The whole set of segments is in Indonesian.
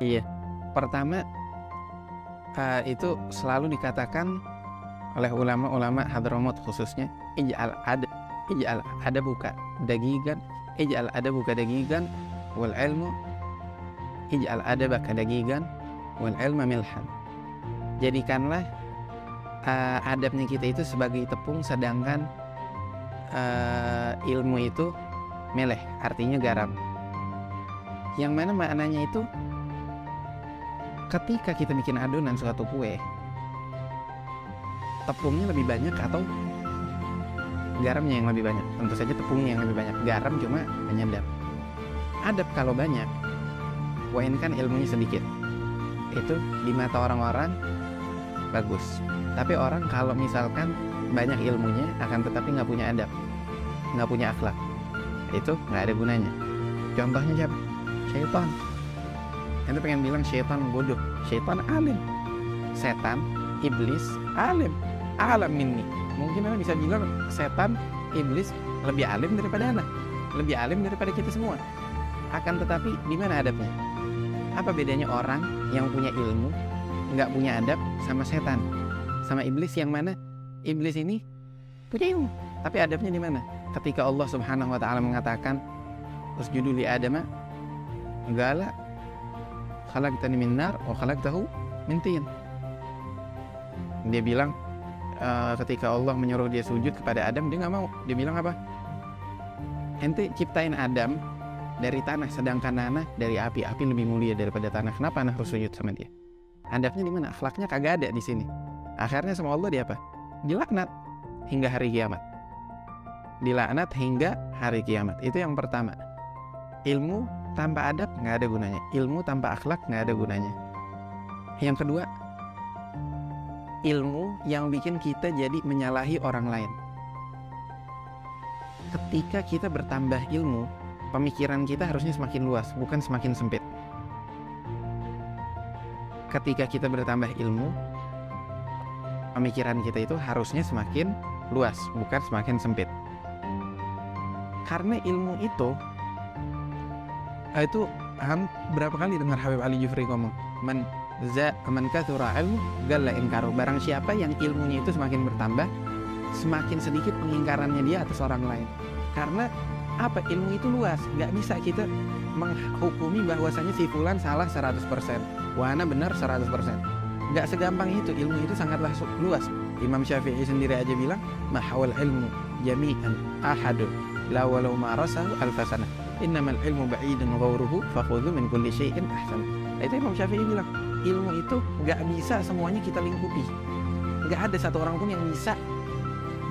Iya. Pertama, itu selalu dikatakan oleh ulama-ulama Hadramut khususnya, ij'al adabuka dagigan, ij'al adabuka dagigan wal ilmu, ij'al adabaka dagigan wal ilma milhan. Jadikanlah adabnya kita itu sebagai tepung, sedangkan ilmu itu meleh, artinya garam. Yang mana maknanya itu, ketika kita bikin adonan suatu kue, tepungnya lebih banyak atau garamnya yang lebih banyak? Tentu saja tepungnya yang lebih banyak, garam cuma penyedap. Adab kalau banyak, wain kan ilmunya sedikit, itu di mata orang-orang bagus. Tapi orang kalau misalkan banyak ilmunya akan tetapi nggak punya adab, nggak punya akhlak, itu nggak ada gunanya. Contohnya siapa? Syaitan. Ente pengen bilang syaitan bodoh, syaitan alim. Setan, iblis, alim, alam minni. Mungkin anda bisa bilang setan, iblis lebih alim daripada anak, lebih alim daripada kita semua. Akan tetapi di mana adabnya? Apa bedanya orang yang punya ilmu nggak punya adab sama setan, sama iblis? Yang mana iblis ini punya ilmu tapi adabnya di mana? Ketika Allah Subhanahu wa taala mengatakan usjudu li adama, gala khalaqtani min nar wa khalaqtahu min tin. Dia bilang ketika Allah menyuruh dia sujud kepada Adam, dia nggak mau. Dia bilang apa? Ente ciptain Adam dari tanah, sedangkan Ana dari api. Api lebih mulia daripada tanah. Kenapa Ana harus sujud sama dia? Adabnya di mana? Akhlaknya kagak ada di sini. Akhirnya sama Allah dia apa? Dilaknat hingga hari kiamat. Dilaknat hingga hari kiamat. Itu yang pertama. Ilmu tanpa adab nggak ada gunanya. Ilmu tanpa akhlak nggak ada gunanya. Yang kedua, ilmu yang bikin kita jadi menyalahi orang lain. Ketika kita bertambah ilmu, pemikiran kita harusnya semakin luas, bukan semakin sempit. Ketika kita bertambah ilmu, pemikiran kita itu harusnya semakin luas, bukan semakin sempit. Karena ilmu itu berapa kali dengar Habib Ali Jufri ngomong, man katsura ilmu galla inkaru. Barang siapa yang ilmunya itu semakin bertambah, semakin sedikit pengingkarannya dia atas orang lain. Karena apa? Ilmu itu luas, nggak bisa kita menghukumi bahwasanya si fulan salah 100%, wana benar 100%. Nggak segampang itu. Ilmu itu sangatlah luas. Imam Syafi'i sendiri aja bilang, mahawal ilmu jami'an ahadun la walau ma rasahu alfasana innamal ilmu ba'idun ghauruhu fakhudhu min kulli syai'in ahsan. Itu Imam Syafi'i bilang, ilmu itu nggak bisa semuanya kita lingkupi. Nggak ada satu orang pun yang bisa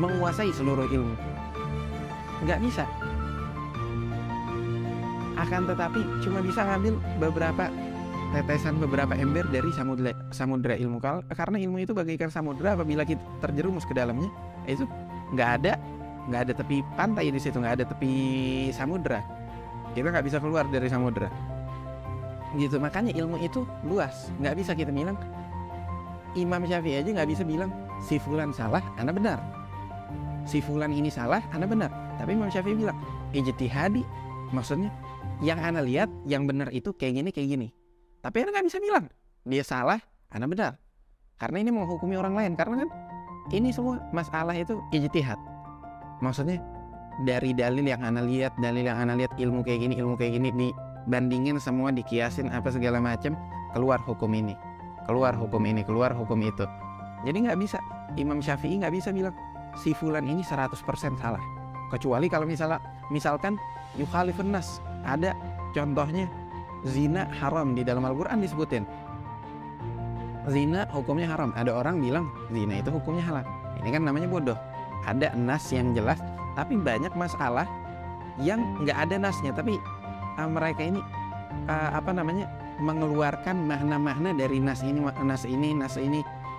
menguasai seluruh ilmu, nggak bisa. Akan tetapi cuma bisa ngambil beberapa tetesan, beberapa ember dari samudra ilmu. Karena ilmu itu bagaikan samudra, apabila kita terjerumus ke dalamnya, itu nggak ada tepi pantai di situ, nggak ada tepi samudra. Kita nggak bisa keluar dari samudra. Gitu. Makanya ilmu itu luas. Nggak bisa kita bilang, Imam Syafi'i aja nggak bisa bilang si fulan salah, ana benar. Si fulan ini salah, ana benar. Tapi Imam Syafi'i bilang ijtihadi, maksudnya yang ana lihat yang benar itu kayak gini. Tapi ana nggak bisa bilang dia salah, ana benar. Karena ini menghukumi orang lain. Karena kan ini semua masalah itu ijtihad. Maksudnya dari dalil yang ana lihat, ilmu kayak gini, dibandingin semua, dikiasin apa segala macam, keluar hukum ini, keluar hukum itu. Jadi nggak bisa, Imam Syafi'i nggak bisa bilang si fulan ini 100% salah. Kecuali kalau misalkan yukhalifun nas. Ada contohnya, zina haram, di dalam Al-Quran disebutin zina hukumnya haram. Ada orang bilang zina itu hukumnya halal. Ini kan namanya bodoh. Ada nas yang jelas, tapi banyak masalah yang nggak ada nasnya, tapi mereka ini mengeluarkan makna-makna dari nas ini,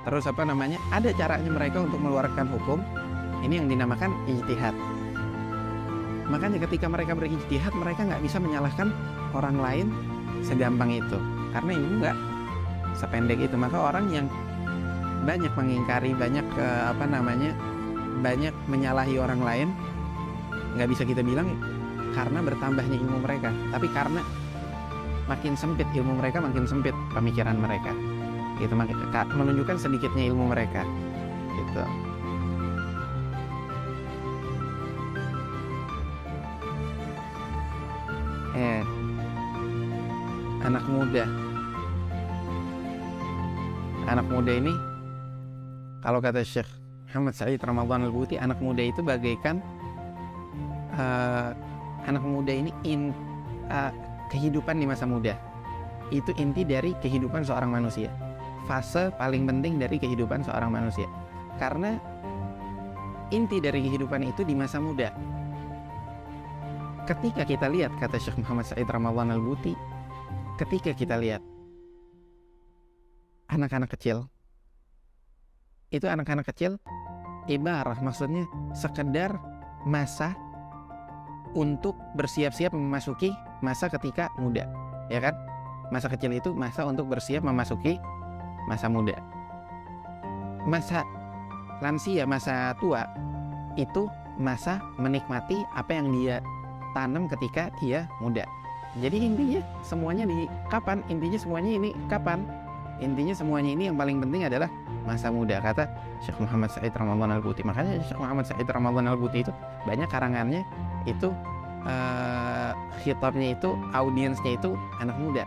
terus ada caranya mereka untuk mengeluarkan hukum. Ini yang dinamakan ijtihad. Makanya ketika mereka berijtihad, mereka nggak bisa menyalahkan orang lain segampang itu, karena ini nggak sependek itu. Maka orang yang banyak mengingkari, banyak menyalahi orang lain, nggak bisa kita bilang karena bertambahnya ilmu mereka, tapi karena makin sempit ilmu mereka, makin sempit pemikiran mereka. Itu menunjukkan sedikitnya ilmu mereka. Gitu. Anak muda ini, kalau kata Syekh Muhammad Said Ramadhan Al-Buti, anak muda itu bagaikan anak muda ini kehidupan di masa muda. Itu inti dari kehidupan seorang manusia. Fase paling penting dari kehidupan seorang manusia. Karena inti dari kehidupan itu di masa muda. Ketika kita lihat, kata Syekh Muhammad Said Ramadhan Al-Buti, ketika kita lihat anak-anak kecil, itu anak-anak kecil ibarat, maksudnya sekedar masa untuk bersiap-siap memasuki masa ketika muda, ya kan? Masa kecil itu masa untuk bersiap memasuki masa muda. Masa lansia, masa tua, itu masa menikmati apa yang dia tanam ketika dia muda. Jadi intinya semuanya di kapan? Intinya semuanya ini kapan? Intinya semuanya ini yang paling penting adalah masa muda, kata Syekh Muhammad Said Ramadhan Al-Buti. Makanya Syekh Muhammad Said Ramadhan Al-Buti itu banyak karangannya itu khitabnya itu, audiensnya itu anak muda.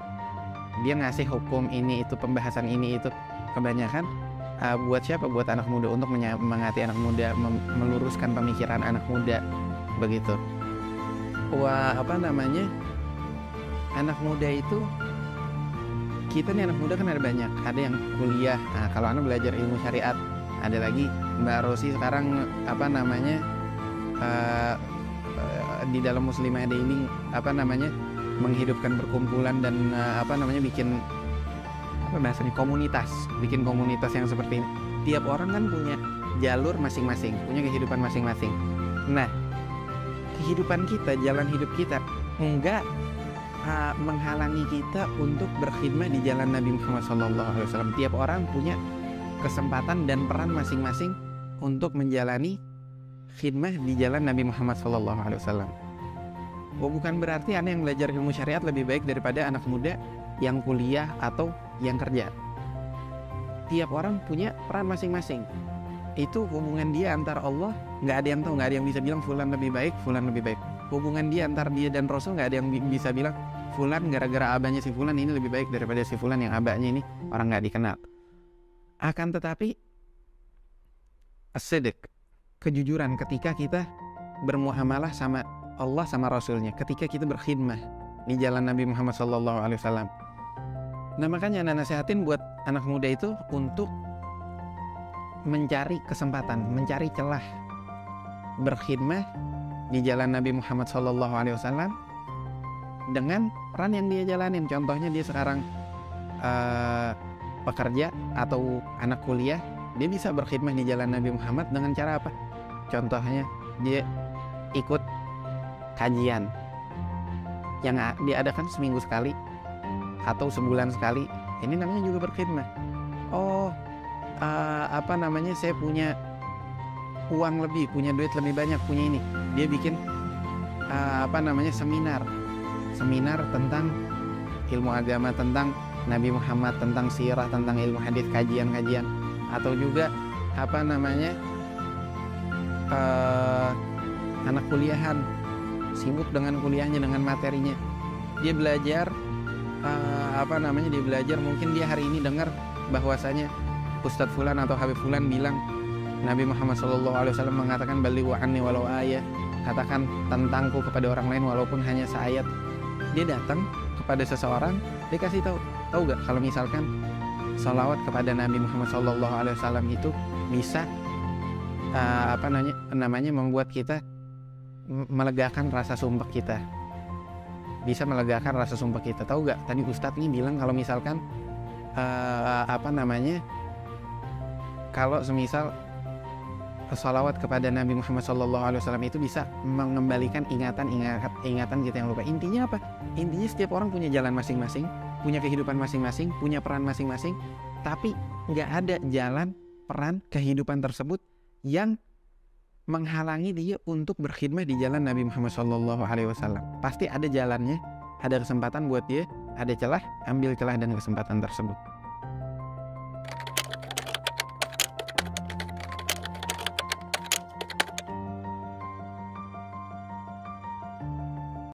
Dia ngasih hukum ini itu, pembahasan ini itu kebanyakan buat siapa? Buat anak muda, untuk menyemangati anak muda, meluruskan pemikiran anak muda, begitu. Anak muda itu, kita nih anak muda kan ada banyak, ada yang kuliah. Nah, kalau anak belajar ilmu syariat, ada lagi Mbak Rosi sekarang di dalam Muslimah ada ini menghidupkan perkumpulan dan bikin bikin komunitas yang seperti ini. Tiap orang kan punya jalur masing-masing, punya kehidupan masing-masing. Nah, kehidupan kita, jalan hidup kita enggak menghalangi kita untuk berkhidmah di jalan Nabi Muhammad SAW. Tiap orang punya kesempatan dan peran masing-masing untuk menjalani khidmah di jalan Nabi Muhammad SAW. Bukan berarti anak yang belajar ilmu syariat lebih baik daripada anak muda yang kuliah atau yang kerja. Tiap orang punya peran masing-masing. Itu hubungan dia antara Allah, nggak ada yang tahu, nggak ada yang bisa bilang fulan lebih baik, fulan lebih baik. Hubungan dia antara dia dan Rasul, nggak ada yang bisa bilang fulan gara-gara abahnya si fulan ini lebih baik daripada si fulan yang abahnya ini orang nggak dikenal. Akan tetapi as-sidq, kejujuran ketika kita bermuamalah sama Allah sama Rasulnya, ketika kita berkhidmah di jalan Nabi Muhammad SAW. Nah, makanya anak nasihatin buat anak muda itu untuk mencari kesempatan, mencari celah berkhidmah di jalan Nabi Muhammad SAW dengan peran yang dia jalanin. Contohnya dia sekarang pekerja atau anak kuliah, dia bisa berkhidmah di jalan Nabi Muhammad dengan cara apa? Contohnya dia ikut kajian yang diadakan seminggu sekali atau sebulan sekali. Ini namanya juga berkhidmah. Saya punya uang lebih, punya duit lebih banyak, punya ini. Dia bikin seminar tentang ilmu agama, tentang Nabi Muhammad, tentang sirah, tentang ilmu hadis, kajian-kajian. Atau juga anak kuliahan sibuk dengan kuliahnya, dengan materinya. Dia belajar dia belajar, mungkin dia hari ini dengar bahwasanya Ustadz Fulan atau Habib Fulan bilang Nabi Muhammad SAW mengatakan balighu anni walau ayat, katakan tentangku kepada orang lain walaupun hanya seayat. Dia datang kepada seseorang, dia kasih tahu gak kalau misalkan salawat kepada Nabi Muhammad SAW itu bisa membuat kita melegakan rasa sumpah kita. Bisa melegakan rasa sumpah kita. Tahu gak tadi Ustadz ini bilang kalau misalkan kalau semisal salawat kepada Nabi Muhammad SAW itu bisa mengembalikan ingatan kita yang lupa. Intinya apa? Intinya setiap orang punya jalan masing-masing, punya kehidupan masing-masing, punya peran masing-masing, tapi nggak ada jalan peran kehidupan tersebut yang menghalangi dia untuk berkhidmah di jalan Nabi Muhammad SAW. Pasti ada jalannya, ada kesempatan buat dia, ada celah, ambil celah dan kesempatan tersebut.